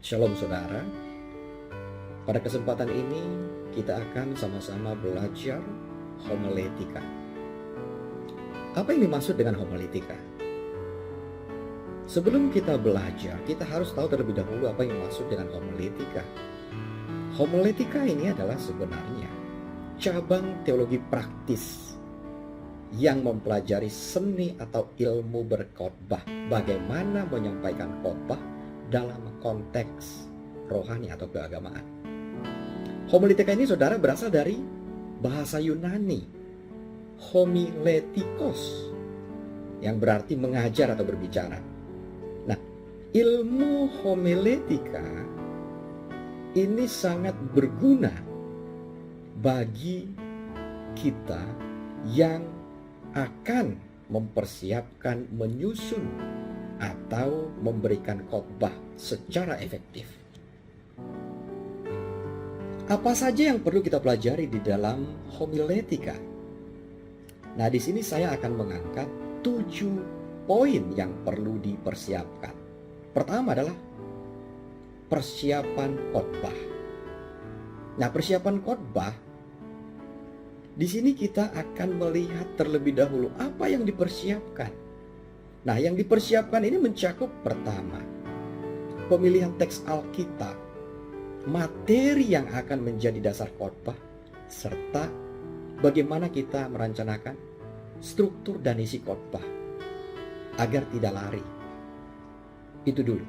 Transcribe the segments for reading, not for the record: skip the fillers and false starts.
Shalom saudara, pada kesempatan ini kita akan sama-sama belajar homiletika. Apa yang dimaksud dengan homiletika? Sebelum kita belajar, kita harus tahu terlebih dahulu apa yang dimaksud dengan homiletika. Homiletika ini adalah sebenarnya cabang teologi praktis yang mempelajari seni atau ilmu berkhotbah, bagaimana menyampaikan khotbah dalam konteks rohani atau keagamaan. Homiletika ini saudara berasal dari bahasa Yunani homiletikos, yang berarti mengajar atau berbicara. Nah, ilmu homiletika ini sangat berguna bagi kita yang akan mempersiapkan, menyusun atau memberikan khotbah secara efektif. Apa saja yang perlu kita pelajari di dalam homiletika? Nah, di sini saya akan mengangkat 7 poin yang perlu dipersiapkan. Pertama adalah persiapan khotbah. Nah, persiapan khotbah di sini kita akan melihat terlebih dahulu apa yang dipersiapkan. Nah, yang dipersiapkan ini mencakup pertama, pemilihan teks Alkitab, materi yang akan menjadi dasar khotbah, serta bagaimana kita merencanakan struktur dan isi khotbah agar tidak lari. Itu dulu.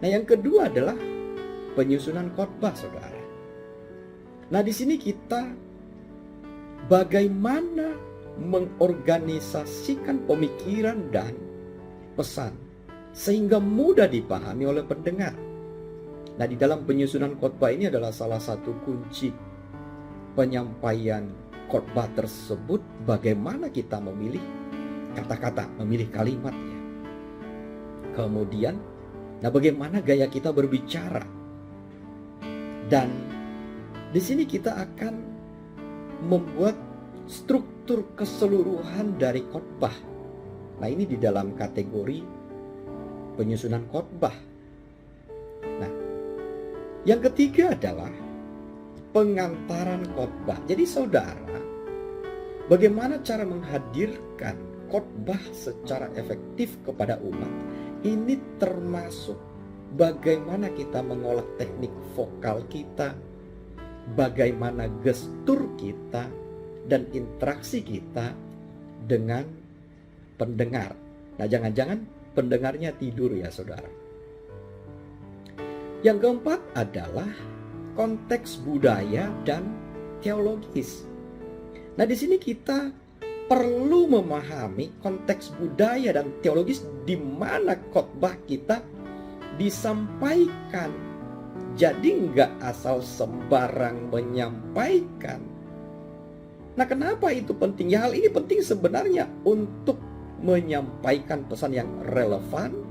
Nah, yang kedua adalah penyusunan khotbah, saudara. Nah, di sini kita bagaimana mengorganisasikan pemikiran dan pesan sehingga mudah dipahami oleh pendengar. Nah, di dalam penyusunan khotbah ini adalah salah satu kunci penyampaian khotbah tersebut, bagaimana kita memilih kata-kata, memilih kalimatnya. Kemudian, nah bagaimana gaya kita berbicara. Dan di sini kita akan membuat struktur keseluruhan dari khotbah. Nah, ini di dalam kategori penyusunan khotbah. Nah, yang ketiga adalah pengantaran khotbah. Jadi saudara, bagaimana cara menghadirkan khotbah secara efektif kepada umat? Ini termasuk bagaimana kita mengolah teknik vokal kita, bagaimana gestur kita dan interaksi kita dengan pendengar. Nah, jangan-jangan pendengarnya tidur ya saudara. Yang keempat adalah konteks budaya dan teologis. Nah, di sini kita perlu memahami konteks budaya dan teologis di mana khotbah kita disampaikan. Jadi nggak asal sembarang menyampaikan. Nah, kenapa itu penting? Ya, hal ini penting sebenarnya untuk menyampaikan pesan yang relevan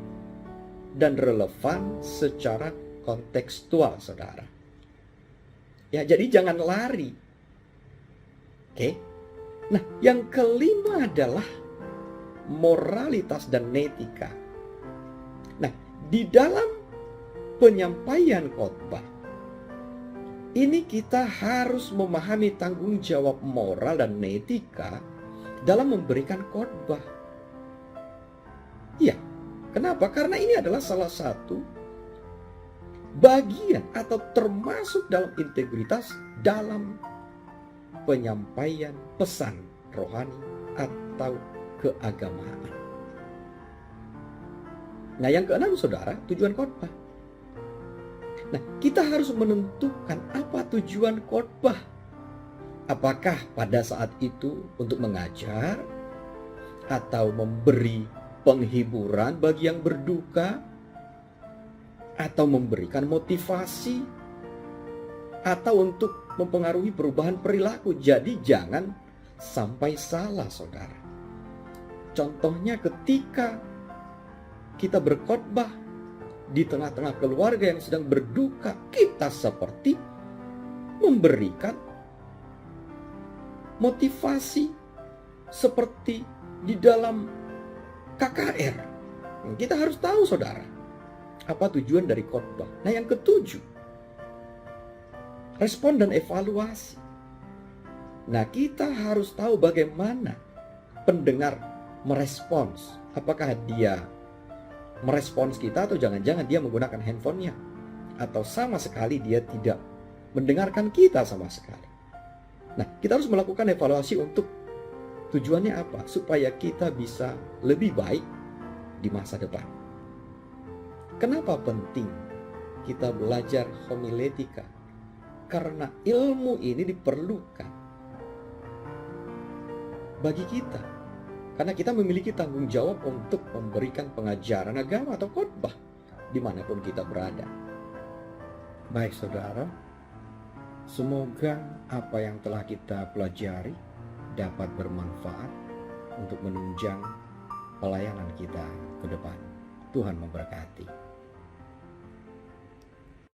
dan relevan secara kontekstual, saudara. Ya, jadi jangan lari. Oke. Nah, yang kelima adalah moralitas dan etika. Nah, di dalam penyampaian khotbah ini kita harus memahami tanggung jawab moral dan etika dalam memberikan khotbah. Ya, kenapa? Karena ini adalah salah satu bagian atau termasuk dalam integritas dalam penyampaian pesan rohani atau keagamaan. Nah, yang keenam saudara, tujuan khotbah. Nah, kita harus menentukan apa tujuan khotbah. Apakah pada saat itu untuk mengajar atau memberi penghiburan bagi yang berduka, atau memberikan motivasi, atau untuk mempengaruhi perubahan perilaku. Jadi jangan sampai salah, saudara. Contohnya ketika kita berkhotbah di tengah-tengah keluarga yang sedang berduka, kita seperti memberikan motivasi seperti di dalam KKR. Kita harus tahu saudara, Apa tujuan dari khotbah? Nah, yang ketujuh, respon dan evaluasi. Nah, kita harus tahu bagaimana pendengar merespons. Apakah dia merespons kita atau jangan-jangan dia menggunakan handphonenya, atau sama sekali dia tidak mendengarkan kita sama sekali. Nah, kita harus melakukan evaluasi untuk tujuannya apa? Supaya kita bisa lebih baik di masa depan. Kenapa penting kita belajar homiletika? Karena ilmu ini diperlukan bagi kita. Karena kita memiliki tanggung jawab untuk memberikan pengajaran agama atau khotbah dimanapun kita berada. Baik saudara, semoga apa yang telah kita pelajari dapat bermanfaat untuk menunjang pelayanan kita ke depan. Tuhan memberkati.